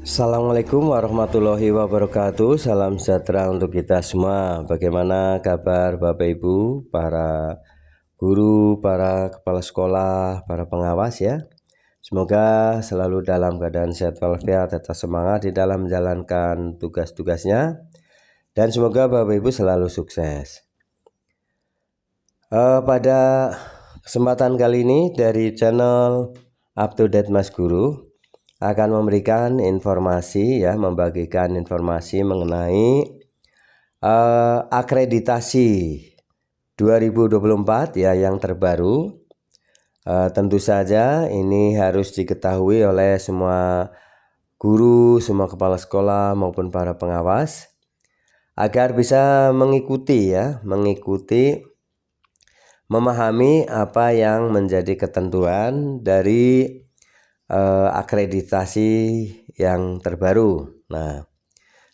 Assalamualaikum warahmatullahi wabarakatuh. Salam sejahtera untuk kita semua. Bagaimana kabar Bapak Ibu, para guru, para kepala sekolah, para pengawas ya. Semoga selalu dalam keadaan sehat walafiat, tetap semangat di dalam menjalankan tugas-tugasnya. Dan semoga Bapak Ibu selalu sukses. Pada kesempatan kali ini dari channel Up to Date Mas Guru akan memberikan informasi ya, membagikan informasi mengenai akreditasi 2024 ya yang terbaru. Tentu saja ini harus diketahui oleh semua guru, semua kepala sekolah maupun para pengawas agar bisa mengikuti memahami apa yang menjadi ketentuan dari akreditasi yang terbaru. Nah,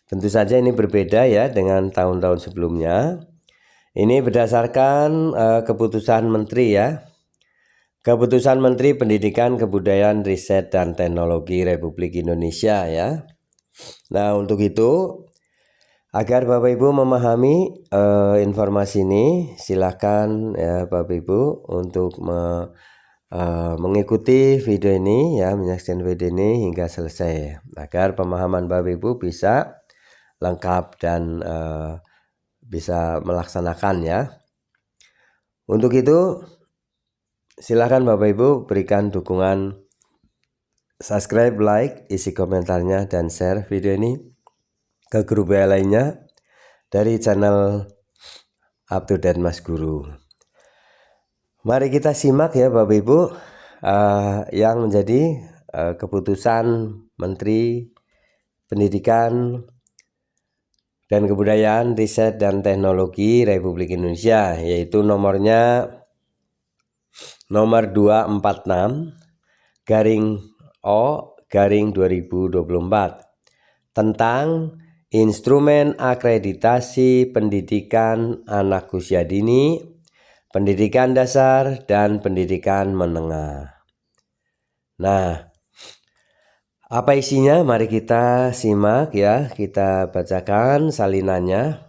tentu saja ini berbeda ya dengan tahun-tahun sebelumnya. Ini berdasarkan keputusan Menteri ya. Keputusan Menteri Pendidikan, Kebudayaan, Riset, dan Teknologi Republik Indonesia ya. Nah, untuk itu agar Bapak Ibu memahami informasi ini, silakan ya Bapak Ibu untuk mengikuti video ini ya, menyaksikan video ini hingga selesai agar pemahaman Bapak Ibu bisa lengkap dan bisa melaksanakan ya. Untuk itu silakan Bapak Ibu berikan dukungan, subscribe, like, isi komentarnya, dan share video ini ke grup WA lainnya dari channel Up to Date Mas Guru. Mari kita simak ya Bapak Ibu yang menjadi keputusan Menteri Pendidikan dan Kebudayaan, Riset, dan Teknologi Republik Indonesia, yaitu nomornya nomor 246/O/2024 tentang instrumen akreditasi pendidikan anak usia dini, pendidikan dasar, dan pendidikan menengah. Nah, apa isinya? Mari kita simak ya, kita bacakan salinannya.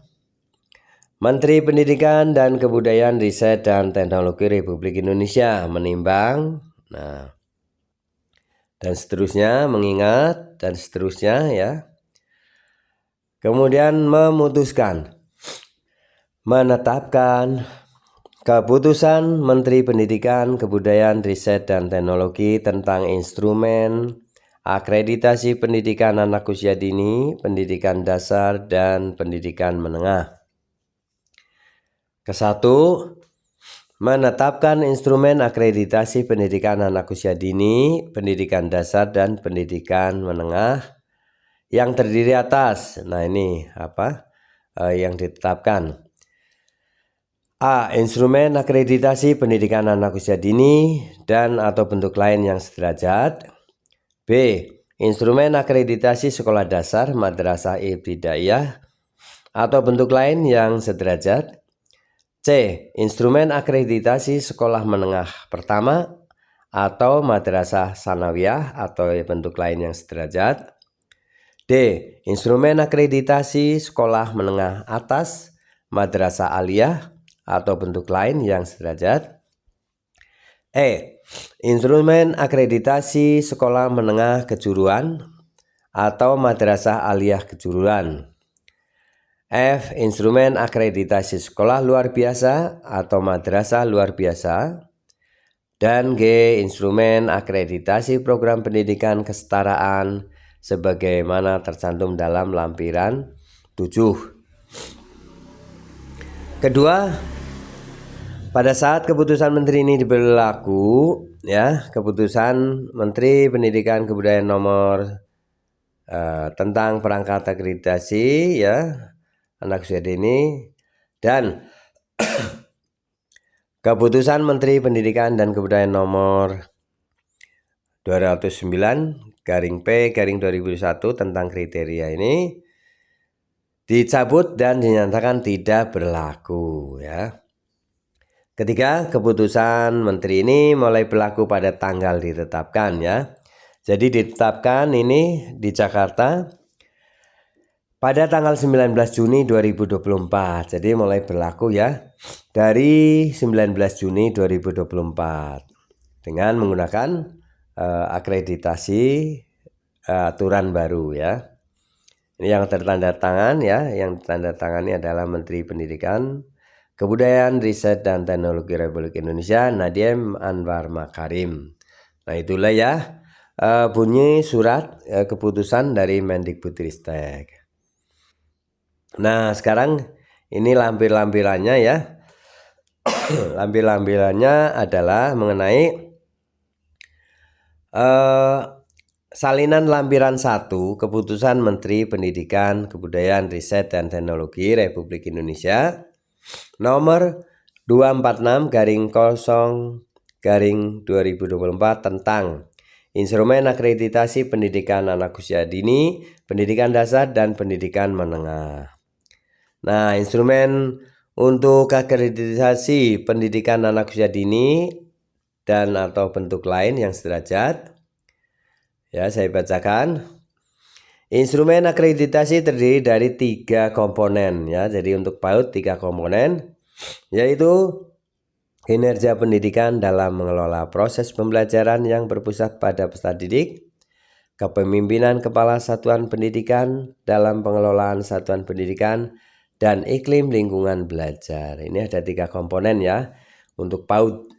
Menteri Pendidikan dan Kebudayaan, Riset, dan Teknologi Republik Indonesia menimbang, dan seterusnya, mengingat, dan seterusnya ya. Kemudian memutuskan, menetapkan Keputusan Menteri Pendidikan, Kebudayaan, Riset, dan Teknologi tentang instrumen akreditasi pendidikan anak usia dini, pendidikan dasar, dan pendidikan menengah. Kesatu, menetapkan instrumen akreditasi pendidikan anak usia dini, pendidikan dasar, dan pendidikan menengah yang terdiri atas. Nah, ini apa yang ditetapkan? A. Instrumen akreditasi pendidikan anak usia dini dan atau bentuk lain yang sederajat. B. Instrumen akreditasi sekolah dasar, madrasah ibtidaiyah atau bentuk lain yang sederajat. C. Instrumen akreditasi sekolah menengah pertama atau madrasah sanawiyah atau bentuk lain yang sederajat. D. Instrumen akreditasi sekolah menengah atas, madrasah aliyah atau bentuk lain yang sederajat. E. Instrumen akreditasi sekolah menengah kejuruan atau madrasah aliyah kejuruan. F. Instrumen akreditasi sekolah luar biasa atau madrasah luar biasa. Dan G. Instrumen akreditasi program pendidikan kesetaraan sebagaimana tercantum dalam lampiran 7. Kedua, pada saat keputusan Menteri ini berlaku ya, keputusan Menteri Pendidikan Kebudayaan nomor tentang perangkat akreditasi ya anak usia dini, dan keputusan Menteri Pendidikan dan Kebudayaan nomor 209/P/2001 tentang kriteria ini dicabut dan dinyatakan tidak berlaku ya. Ketiga, keputusan Menteri ini mulai berlaku pada tanggal ditetapkan ya. Jadi ditetapkan ini di Jakarta pada tanggal 19 Juni 2024. Jadi mulai berlaku ya dari 19 Juni 2024 dengan menggunakan akreditasi aturan baru ya. Ini yang tertanda tangan ya, yang tanda tangani adalah Menteri Pendidikan, Kebudayaan, Riset dan Teknologi Republik Indonesia Nadiem Anwar Makarim. Nah itulah ya bunyi surat keputusan dari Mendikbudristek. Nah sekarang ini lampiran-lampirannya ya. Lampiran-lampirannya adalah mengenai salinan lampiran 1 keputusan Menteri Pendidikan, Kebudayaan, Riset dan Teknologi Republik Indonesia nomor 246/0/2024 tentang instrumen akreditasi pendidikan anak usia dini, pendidikan dasar dan pendidikan menengah. Nah, instrumen untuk akreditasi pendidikan anak usia dini dan atau bentuk lain yang sederajat, ya saya bacakan. Instrumen akreditasi terdiri dari 3 komponen ya. Jadi untuk PAUD 3 komponen, yaitu kinerja pendidikan dalam mengelola proses pembelajaran yang berpusat pada peserta didik, kepemimpinan kepala satuan pendidikan dalam pengelolaan satuan pendidikan, dan iklim lingkungan belajar. Ini ada 3 komponen ya untuk PAUD.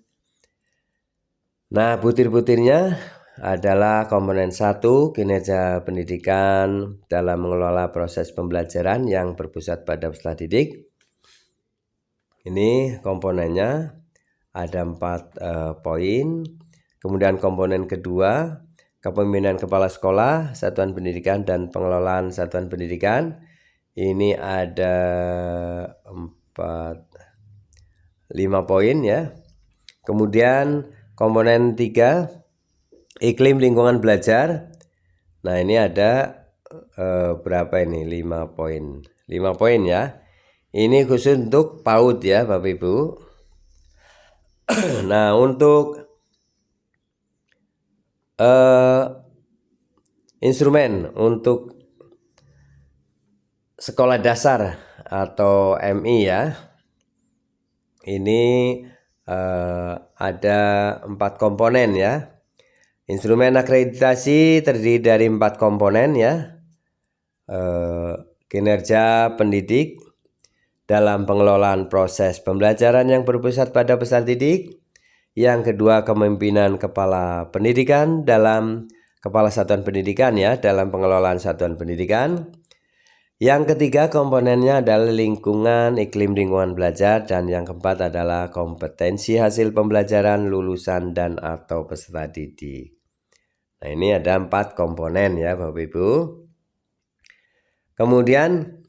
Nah, butir-butirnya adalah komponen 1, kinerja pendidikan dalam mengelola proses pembelajaran yang berpusat pada peserta didik. Ini komponennya ada 4 poin. Kemudian komponen kedua, kepemimpinan kepala sekolah, satuan pendidikan dan pengelolaan satuan pendidikan. Ini ada 5 poin ya. Kemudian komponen 3, iklim lingkungan belajar. Nah ini ada berapa ini? 5 poin. 5 poin ya. Ini khusus untuk PAUD ya Bapak Ibu. Nah untuk instrumen untuk sekolah dasar atau MI ya. Ini ada 4 komponen ya. Instrumen akreditasi terdiri dari 4 komponen ya. Kinerja pendidik dalam pengelolaan proses pembelajaran yang berpusat pada peserta didik. Yang kedua, kepemimpinan kepala pendidikan dalam kepala satuan pendidikan ya, dalam pengelolaan satuan pendidikan. Yang ketiga komponennya adalah lingkungan, iklim lingkungan belajar. Dan yang keempat adalah kompetensi hasil pembelajaran lulusan dan atau peserta didik. Nah ini ada 4 komponen ya Bapak Ibu. Kemudian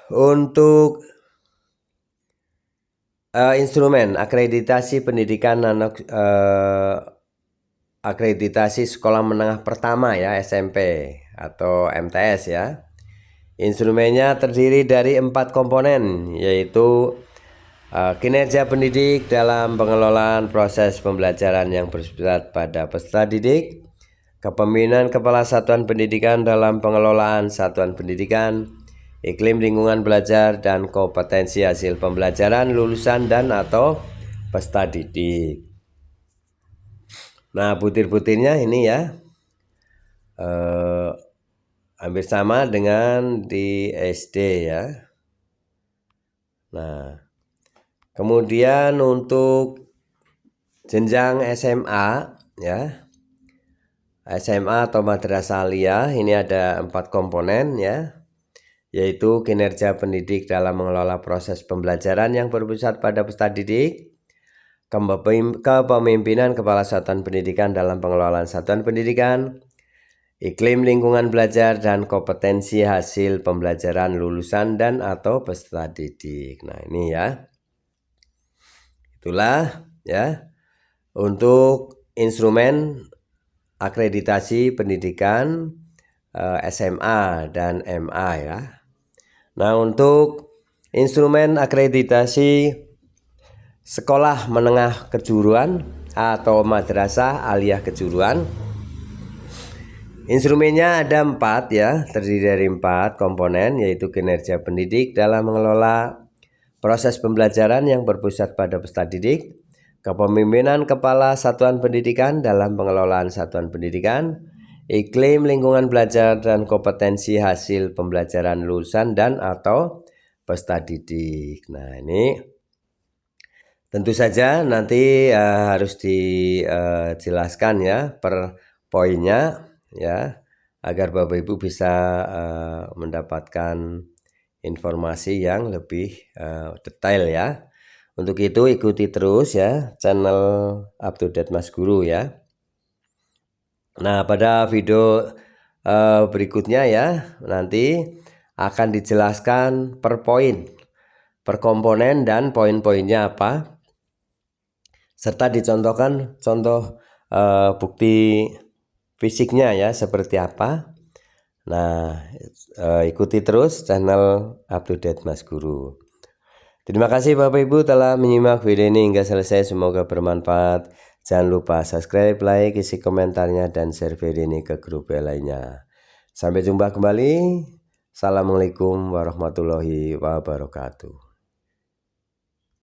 untuk instrumen akreditasi pendidikan akreditasi sekolah menengah pertama ya, SMP atau MTS ya. Instrumennya terdiri dari 4 komponen, yaitu kinerja pendidik dalam pengelolaan proses pembelajaran yang bersifat pada peserta didik, kepemimpinan kepala satuan pendidikan dalam pengelolaan satuan pendidikan, iklim lingkungan belajar, dan kompetensi hasil pembelajaran lulusan dan atau peserta didik. Nah butir-butirnya ini ya hampir sama dengan di SD ya. Nah kemudian untuk jenjang SMA ya, SMA atau madrasah aliyah, ini ada 4 komponen ya, yaitu kinerja pendidik dalam mengelola proses pembelajaran yang berpusat pada peserta didik, kepemimpinan kepala satuan pendidikan dalam pengelolaan satuan pendidikan, iklim lingkungan belajar, dan kompetensi hasil pembelajaran lulusan dan atau peserta didik. Nah ini ya, itulah ya untuk instrumen akreditasi pendidikan SMA dan MA ya. Nah untuk instrumen akreditasi sekolah menengah kejuruan atau madrasah aliyah kejuruan, Instrumennya ada 4 ya, terdiri dari 4 komponen, yaitu kinerja pendidik dalam mengelola proses pembelajaran yang berpusat pada peserta didik, kepemimpinan kepala satuan pendidikan dalam pengelolaan satuan pendidikan, iklim lingkungan belajar dan kompetensi hasil pembelajaran lulusan dan atau peserta didik. Nah, ini tentu saja nanti harus dijelaskan ya per poinnya ya, agar Bapak Ibu bisa mendapatkan informasi yang lebih detail ya. Untuk itu ikuti terus ya channel UpToDate Mas Guru ya. Nah, pada video berikutnya ya, nanti akan dijelaskan per poin, per komponen dan poin-poinnya apa, serta dicontohkan contoh bukti fisiknya ya seperti apa. Nah, ikuti terus channel UpToDate Mas Guru. Terima kasih Bapak Ibu telah menyimak video ini hingga selesai, semoga bermanfaat. Jangan lupa subscribe, like, isi komentarnya, dan share video ini ke grup lainnya. Sampai jumpa kembali. Assalamualaikum warahmatullahi wabarakatuh.